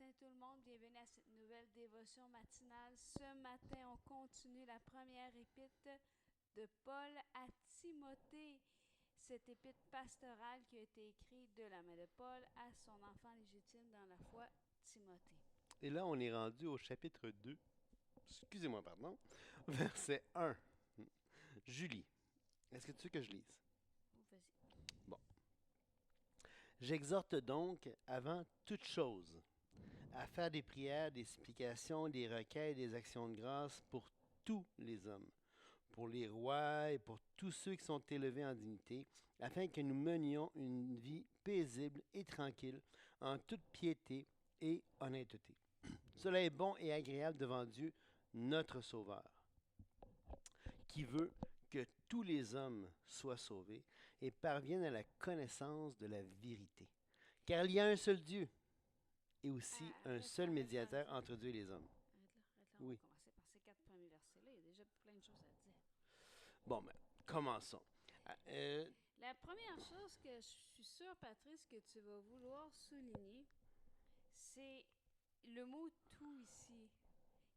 matin tout le monde, bienvenue à cette nouvelle dévotion matinale. Ce matin, on continue la première épître de Paul à Timothée. Cette épître pastorale qui a été écrite de la main de Paul à son enfant légitime dans la foi, Timothée. Et là, on est rendu au chapitre 2, excusez-moi, pardon, verset 1. Julie, est-ce que tu veux que je lise? Vas-y. Bon. J'exhorte donc, avant toute chose, à faire des prières, des supplications, des requêtes, des actions de grâce pour tous les hommes, pour les rois et pour tous ceux qui sont élevés en dignité, afin que nous menions une vie paisible et tranquille, en toute piété et honnêteté. Cela est bon et agréable devant Dieu, notre Sauveur, qui veut que tous les hommes soient sauvés et parviennent à la connaissance de la vérité. Car il y a un seul Dieu et aussi un seul médiateur entre Dieu et les hommes. Arrête là, on va Oui. commencer par ces 4 premiers versets-là. Il y a déjà plein de choses à dire. Bon, ben, commençons. La première chose que je suis sûre, Patrice, que tu vas vouloir souligner, c'est le mot tout ici,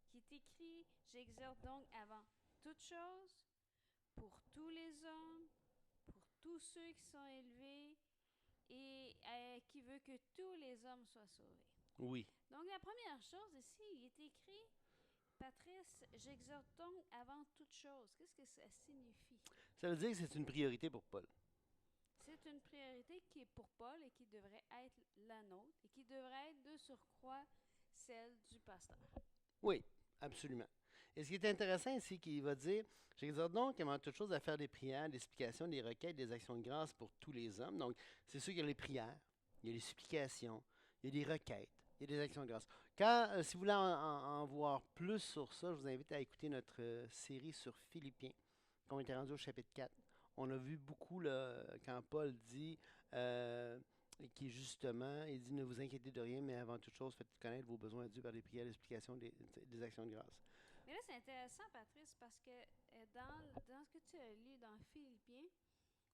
qui est écrit, j'exhorte donc avant toute chose, pour tous les hommes, pour tous ceux qui sont élevés, et qui veut que tous les hommes soient sauvés. Oui. Donc la première chose ici, il est écrit, Patrice, j'exhorte donc avant toute chose. Qu'est-ce que ça signifie? Ça veut dire que c'est une priorité pour Paul. C'est une priorité qui est pour Paul et qui devrait être la nôtre et qui devrait être de surcroît celle du pasteur. Oui, absolument. Et ce qui est intéressant ici, qu'il va dire, j'exhorte donc avant toute chose à faire des prières, des supplications, des requêtes, des actions de grâce pour tous les hommes. Donc, c'est sûr qu'il y a les prières, il y a les supplications, il y a des requêtes, il y a des actions de grâce. Si vous voulez en voir plus sur ça, je vous invite à écouter notre série sur Philippiens, quand on était rendu au chapitre 4. On a vu beaucoup là, quand Paul dit qui justement, il dit ne vous inquiétez de rien, mais avant toute chose, faites connaître vos besoins à Dieu par des prières, des explications, des actions de grâce. Mais là, c'est intéressant, Patrice, parce que dans ce que tu as lu dans Philippiens,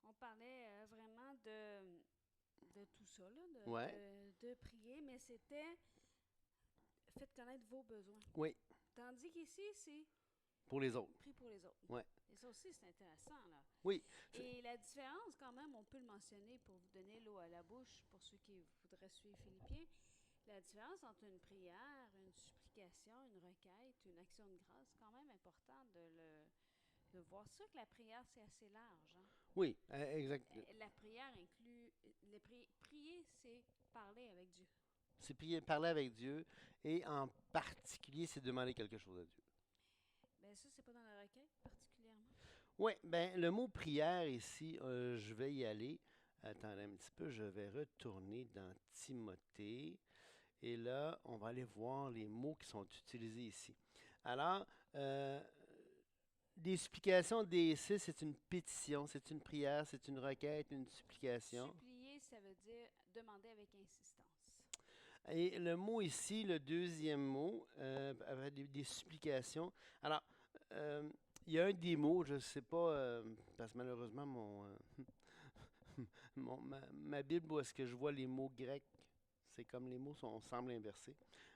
on parlait vraiment de tout ça, là, Ouais, de prier, mais c'était faites connaître vos besoins. oui, Tandis qu'ici, c'est pour les autres. prie pour les autres. Ouais, Et ça aussi, c'est intéressant, là. oui, Et la différence, quand même, on peut le mentionner pour vous donner l'eau à la bouche, pour ceux qui voudraient suivre Philippiens. La différence entre une prière, une supplication, une requête, une action de grâce, c'est quand même important de voir. C'est sûr que la prière, c'est assez large. Hein? oui, exact. La prière inclut. Prier, c'est parler avec Dieu. C'est prier, parler avec Dieu et en particulier, c'est demander quelque chose à Dieu. Bien, ça, c'est pas dans la requête particulièrement. Oui, ben le mot prière ici, je vais y aller. Attendez un petit peu, je vais retourner dans Timothée. Et là, on va aller voir les mots qui sont utilisés ici. Alors, des supplications des six, c'est une pétition, c'est une prière, c'est une requête, une supplication. Supplier, ça veut dire demander avec insistance. Et le mot ici, le deuxième mot, avec des supplications. Alors, il y a un des mots, je ne sais pas, parce que malheureusement, ma Bible, où est-ce que je vois les mots grecs, c'est comme les mots semblent inversés.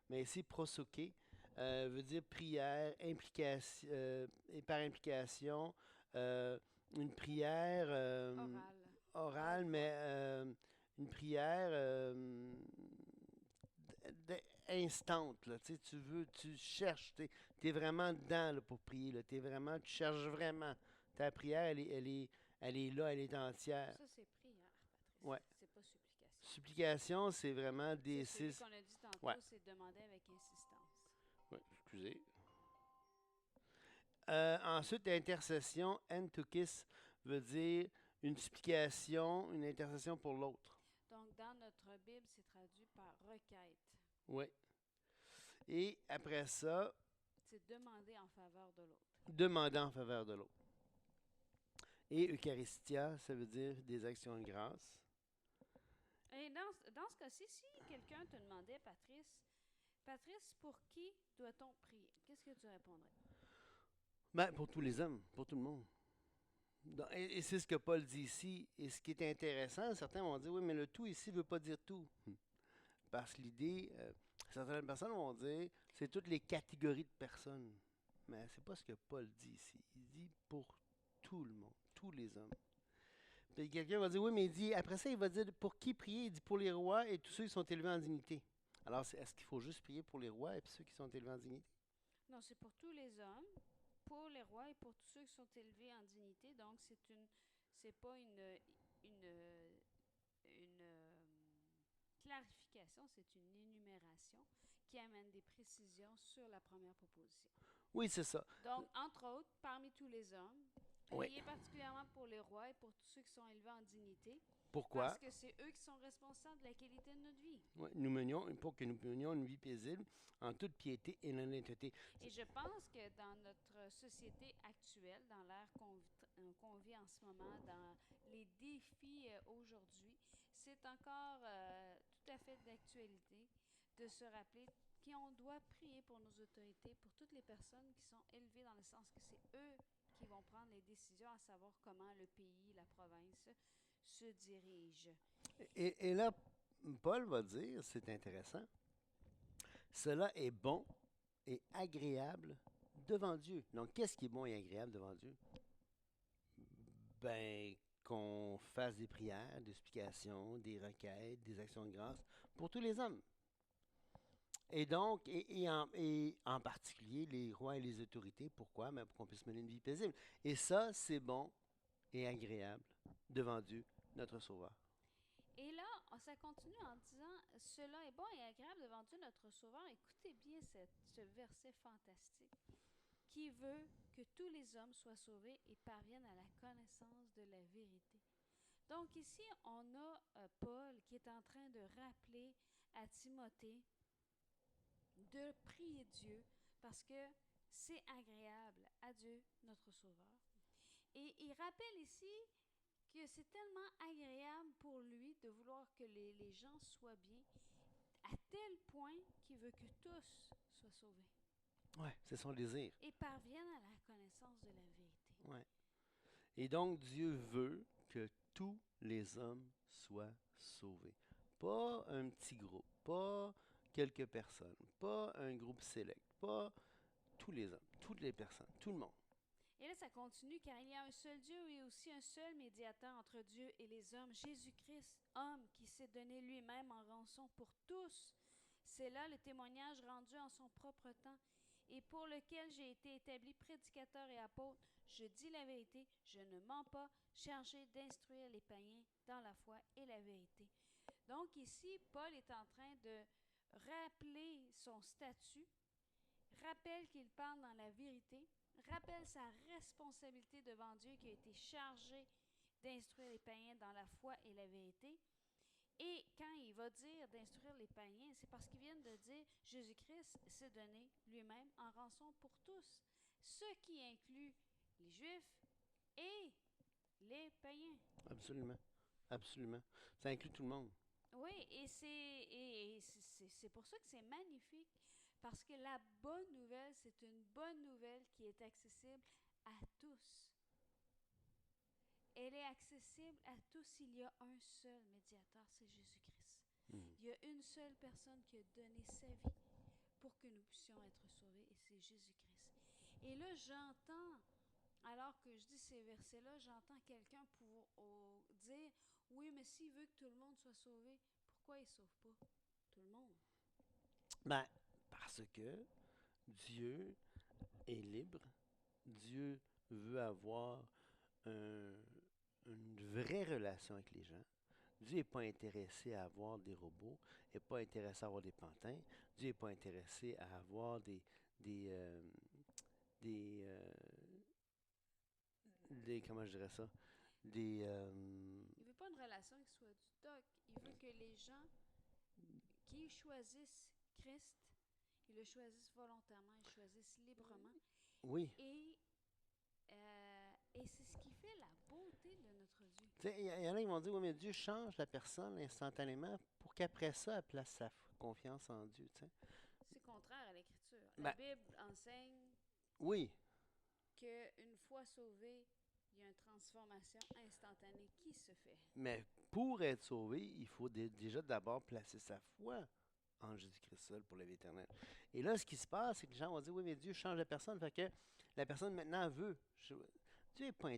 Mais ici, prosoké veut dire prière, implication, et par implication, une prière Oral. orale, mais une prière instant, là, tu cherches, tu es vraiment dedans là, pour prier, là, tu cherches vraiment. Ta prière, elle est là, elle est entière. Ça, c'est prière, Patrice. Ouais. C'est pas supplication. Supplication, c'est vraiment des C'est celui six. qu'on a dit tantôt, Ouais. c'est demander avec insistance. Ouais, excusez. Ensuite, intercession, entukis, veut dire une supplication, une intercession pour l'autre. Donc, dans notre Bible, c'est traduit par requête. Oui. Et après ça, C'est demander en faveur de l'autre. demander en faveur de l'autre. Et Eucharistia, ça veut dire des actions de grâce. Et dans ce cas-ci, si quelqu'un te demandait, Patrice, pour qui doit-on prier? Qu'est-ce que tu répondrais? Ben, pour tous les hommes, pour tout le monde. Et c'est ce que Paul dit ici. Et ce qui est intéressant, certains vont dire, oui, mais le tout ici ne veut pas dire tout. Parce que l'idée, Certaines personnes vont dire c'est toutes les catégories de personnes. Mais c'est pas ce que Paul dit ici. Il dit pour tout le monde, tous les hommes. Puis quelqu'un va dire oui, mais il dit, après ça, il va dire pour qui prier? Il dit pour les rois et tous ceux qui sont élevés en dignité. Alors, est-ce qu'il faut juste prier pour les rois et puis ceux qui sont élevés en dignité? Non, c'est pour tous les hommes, pour les rois et pour tous ceux qui sont élevés en dignité. Donc, c'est pas une clarification, c'est une énumération qui amène des précisions sur la première proposition. Oui, c'est ça. Donc, entre autres, parmi tous les hommes, Oui. priez particulièrement pour les rois et pour tous ceux qui sont élevés en dignité. Pourquoi? Parce que c'est eux qui sont responsables de la qualité de notre vie. Oui, pour que nous menions une vie paisible en toute piété et honnêteté. Et je pense que dans notre société actuelle, dans l'ère qu'on vit en ce moment, dans les défis aujourd'hui, c'est encore tout à fait d'actualité de se rappeler qu'on doit prier pour nos autorités, pour toutes les personnes qui sont élevées dans le sens que c'est eux qui vont prendre les décisions à savoir comment le pays, la province se dirige. Et là, Paul va dire, c'est intéressant, cela est bon et agréable devant Dieu. Donc, qu'est-ce qui est bon et agréable devant Dieu? Ben, qu'on fasse des prières, des explications, des requêtes, des actions de grâce pour tous les hommes. Et donc, et en particulier les rois et les autorités. Pourquoi? Ben, pour qu'on puisse mener une vie paisible. Et ça, c'est bon et agréable devant Dieu, notre Sauveur. Et là, ça continue en disant « Cela est bon et agréable devant Dieu notre Sauveur ». Écoutez bien ce verset fantastique qui veut que tous les hommes soient sauvés et parviennent à la connaissance de la vérité. Donc ici, on a Paul qui est en train de rappeler à Timothée de prier Dieu parce que c'est agréable à Dieu, notre Sauveur. Et il rappelle ici que c'est tellement agréable pour lui de vouloir que les gens soient bien, à tel point qu'il veut que tous soient sauvés. Oui, c'est son désir. Et parviennent à la connaissance de la vérité. Oui. Et donc, Dieu veut que tous les hommes soient sauvés. Pas un petit groupe, pas quelques personnes, pas un groupe sélect, pas tous les hommes, toutes les personnes, tout le monde. Et là, ça continue, car il y a un seul Dieu et aussi un seul médiateur entre Dieu et les hommes, Jésus-Christ, homme qui s'est donné lui-même en rançon pour tous. C'est là le témoignage rendu en son propre temps et pour lequel j'ai été établi prédicateur et apôtre. Je dis la vérité, je ne mens pas, chargé d'instruire les païens dans la foi et la vérité. Donc ici, Paul est en train de rappeler son statut, rappelle qu'il parle dans la vérité, rappelle sa responsabilité devant Dieu qui a été chargé d'instruire les païens dans la foi et la vérité. Et quand il va dire d'instruire les païens, c'est parce qu'il vient de dire Jésus-Christ s'est donné lui-même en rançon pour tous, ce qui inclut les Juifs et les païens. Absolument. Absolument. Ça inclut tout le monde. Oui, et c'est pour ça que c'est magnifique, parce que la bonne nouvelle, c'est une bonne nouvelle qui est accessible à tous. Elle est accessible à tous. Il y a un seul médiateur, c'est Jésus-Christ. Il y a une seule personne qui a donné sa vie pour que nous puissions être sauvés, et c'est Jésus-Christ. Et là, j'entends, alors que je dis ces versets-là, j'entends quelqu'un pour dire « Oui, mais s'il veut que tout le monde soit sauvé, pourquoi il ne sauve pas tout le monde? » Ben, parce que Dieu est libre. Dieu veut avoir une vraie relation avec les gens. Dieu n'est pas intéressé à avoir des robots, il n'est pas intéressé à avoir des pantins. Dieu n'est pas intéressé à avoir comment je dirais ça? Il ne veut pas une relation qui soit du doc. Il veut que les gens qui choisissent Christ, ils le choisissent volontairement, ils choisissent librement. Oui. Et c'est ce qui fait la beauté de notre Dieu. Il y en a qui vont dire, oui, mais Dieu change la personne instantanément pour qu'après ça, elle place sa confiance en Dieu. T'sais. C'est contraire à l'Écriture. La Bible enseigne qu'une fois sauvé, il y a une transformation instantanée qui se fait. Mais pour être sauvé, il faut déjà d'abord placer sa foi en Jésus-Christ seul pour la vie éternelle. Et là, ce qui se passe, c'est que les gens vont dire, oui, mais Dieu change la personne, fait que la personne maintenant veut. Dieu n'est pas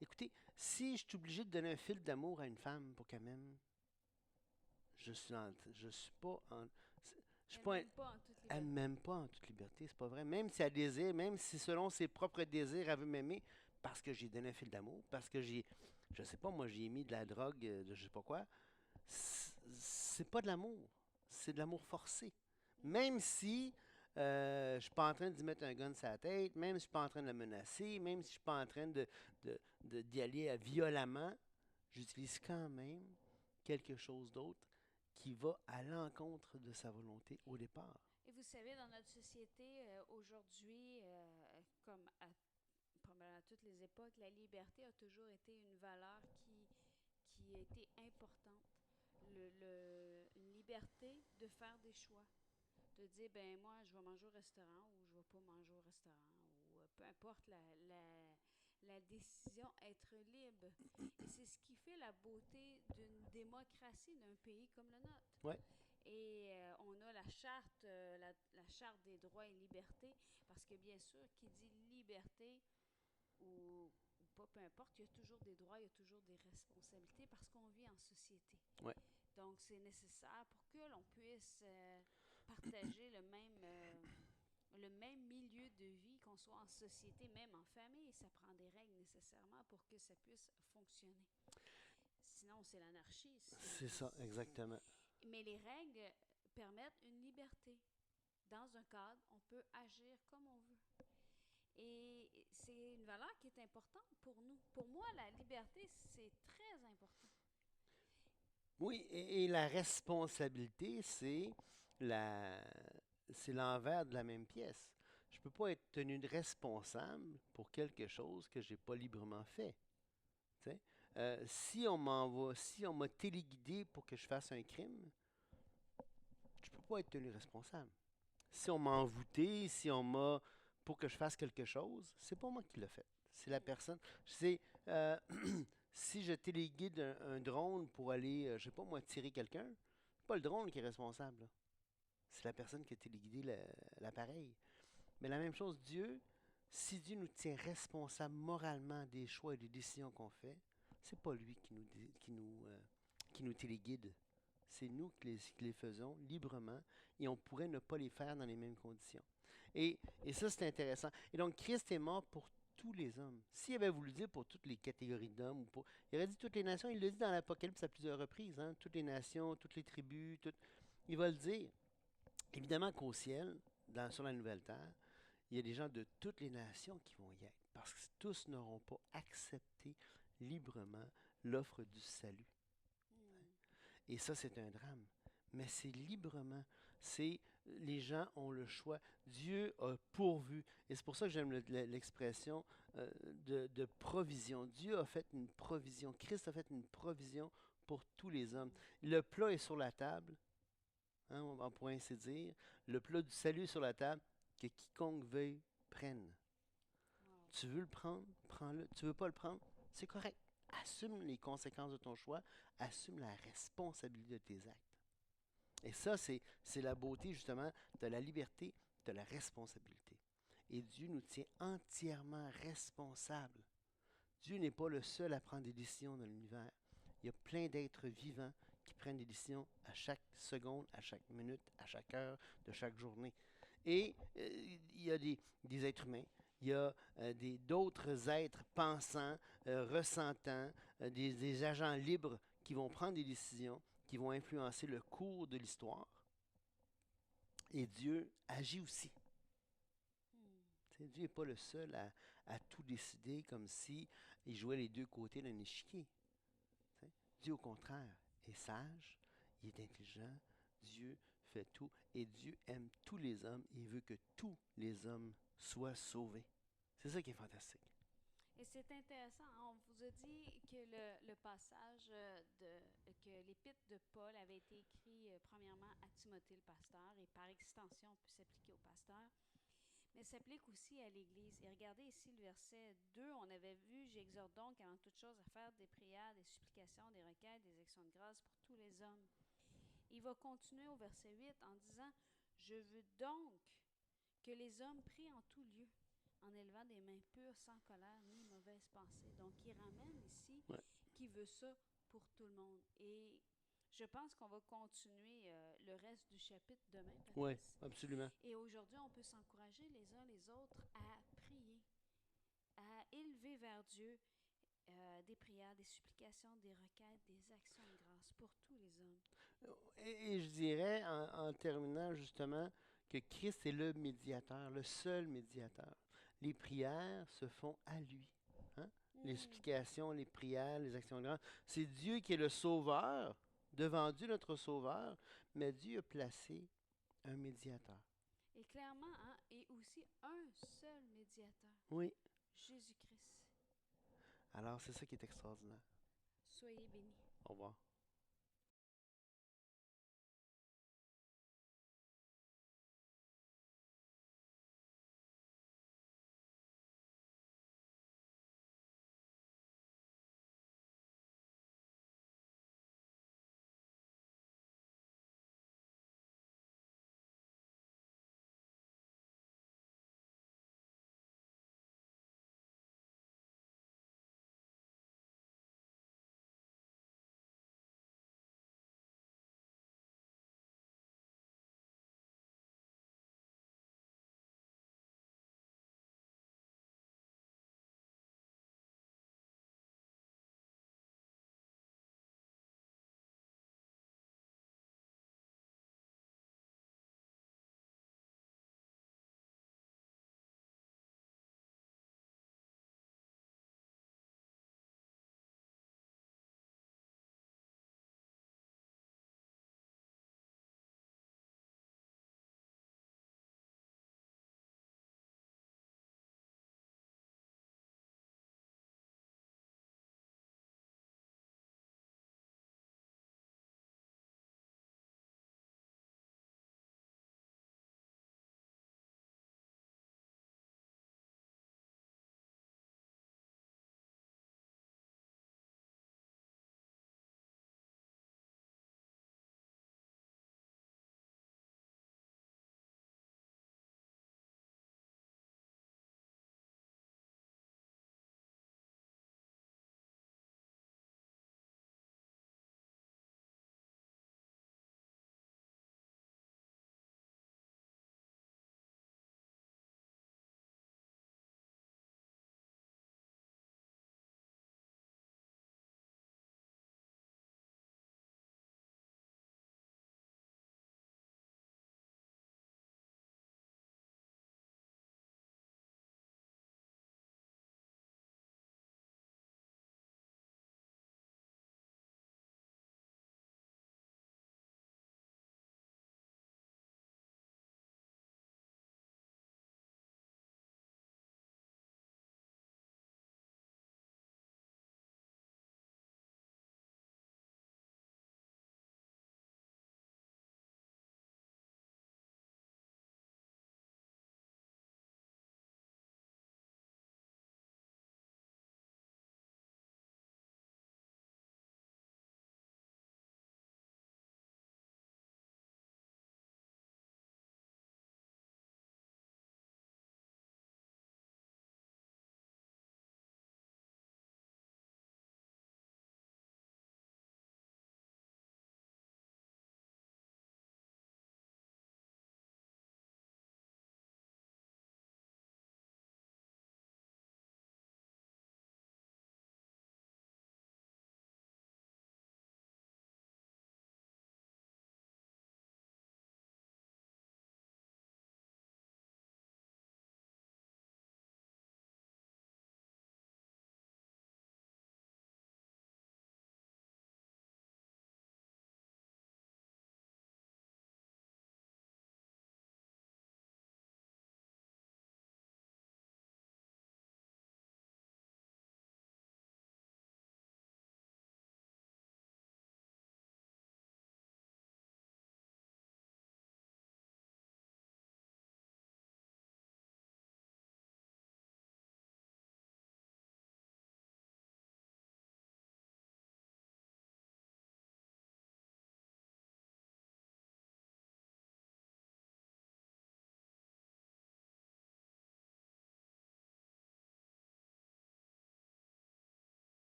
Écoutez, si je suis obligé de donner un fil d'amour à une femme pour qu'elle m'aime, je suis pas en... Je suis Elle pas, m'aime pas en toute elle liberté. m'aime pas en toute liberté, c'est pas vrai. Même si elle désire, même si selon ses propres désirs, elle veut m'aimer, parce que j'ai donné un fil d'amour, parce que je sais pas, moi j'ai mis de la drogue, de je sais pas quoi, c'est pas de l'amour, c'est de l'amour forcé. Même si je suis pas en train d'y mettre un gun sur la tête, même si je suis pas en train de la menacer, même si je suis pas en train d'y aller violemment, j'utilise quand même quelque chose d'autre qui va à l'encontre de sa volonté au départ. Et vous savez, dans notre société aujourd'hui, comme probablement à toutes les époques, la liberté a toujours été une valeur qui a été importante. Une liberté de faire des choix. De dire, ben moi, je vais manger au restaurant ou je ne vais pas manger au restaurant. Ou peu importe la décision, être libre. Et c'est ce qui fait la beauté d'une démocratie d'un pays comme le nôtre. Ouais. Et on a la charte des droits et libertés, parce que bien sûr, qui dit liberté ou pas, peu importe, il y a toujours des droits, il y a toujours des responsabilités, parce qu'on vit en société. Ouais. Donc, c'est nécessaire pour que l'on puisse partager le même milieu de vie, qu'on soit en société, même en famille. Ça prend des règles nécessairement pour que ça puisse fonctionner. Sinon, c'est l'anarchie. C'est ça, exactement. Mais les règles permettent une liberté. Dans un cadre, on peut agir comme on veut. Et c'est une valeur qui est importante pour nous. Pour moi, la liberté, c'est très important. Oui, et la responsabilité, c'est l'envers de la même pièce. Je ne peux pas être tenu responsable pour quelque chose que je n'ai pas librement fait. Si on m'a téléguidé pour que je fasse un crime, je ne peux pas être tenu responsable. Si on m'a envoûté, si on m'a pour que je fasse quelque chose, c'est pas moi qui l'ai fait. C'est la personne. Euh, si je téléguide un drone pour aller, je sais pas moi, tirer quelqu'un, c'est pas le drone qui est responsable, là. C'est la personne qui a téléguidé l'appareil. Mais la même chose, Dieu, si Dieu nous tient responsables moralement des choix et des décisions qu'on fait, c'est pas lui qui nous téléguide. C'est nous qui les faisons librement et on pourrait ne pas les faire dans les mêmes conditions. Et ça, c'est intéressant. Et donc, Christ est mort pour tous les hommes. S'il avait voulu dire pour toutes les catégories d'hommes, il aurait dit toutes les nations, il le dit dans l'Apocalypse à plusieurs reprises, hein, toutes les nations, toutes les tribus, il va le dire. Évidemment qu'au ciel, sur la nouvelle terre, il y a des gens de toutes les nations qui vont y être, parce que tous n'auront pas accepté librement l'offre du salut. Et ça, c'est un drame. Mais c'est librement. Les gens ont le choix. Dieu a pourvu. Et c'est pour ça que j'aime l'expression de provision. Dieu a fait une provision. Christ a fait une provision pour tous les hommes. Le plat est sur la table, hein, on pourrait ainsi dire. Le plat du salut est sur la table, que quiconque veuille prenne. Wow. Tu veux le prendre, prends-le. Tu veux pas le prendre, c'est correct. Assume les conséquences de ton choix, assume la responsabilité de tes actes. Et ça, c'est la beauté justement de la liberté, de la responsabilité. Et Dieu nous tient entièrement responsables. Dieu n'est pas le seul à prendre des décisions dans l'univers. Il y a plein d'êtres vivants qui prennent des décisions à chaque seconde, à chaque minute, à chaque heure de chaque journée. Et il y a des êtres humains, il y a d'autres êtres pensants, ressentants, des agents libres qui vont prendre des décisions, qui vont influencer le cours de l'histoire. Et Dieu agit aussi. Dieu n'est pas le seul à tout décider comme si il jouait les deux côtés d'un échiquier. Dieu, au contraire, est sage, il est intelligent, Dieu fait tout, et Dieu aime tous les hommes, et il veut que tous les hommes soient sauvés. C'est ça qui est fantastique. Et c'est intéressant. On vous a dit que le passage que l'épître de Paul avait été écrit premièrement à Timothée le pasteur, et par extension peut s'appliquer au pasteur, mais s'applique aussi à l'Église. Et regardez ici le verset 2, on avait vu, j'exhorte donc avant toute chose à faire des prières, des supplications, des requêtes, des actions de grâce pour tous les hommes. Il va continuer au verset 8 en disant, je veux donc que les hommes prient en tout lieu, en élevant des mains pures, sans colère ni mauvaise pensée. Donc, il ramène ici Ouais. qui veut ça pour tout le monde. Et je pense qu'on va continuer le reste du chapitre demain, Oui, Patrice. absolument. Et aujourd'hui, on peut s'encourager les uns les autres à prier, à élever vers Dieu des prières, des supplications, des requêtes, des actions de grâce pour tous les hommes. Et je dirais, en terminant justement, que Christ est le médiateur, le seul médiateur. Les prières se font à lui. Hein? Les supplications, les prières, les actions de grâce. C'est Dieu qui est le sauveur, devant Dieu notre sauveur, mais Dieu a placé un médiateur. Et clairement, hein, et aussi un seul médiateur, Oui. Jésus-Christ. Alors, c'est ça qui est extraordinaire. Soyez bénis. Au revoir.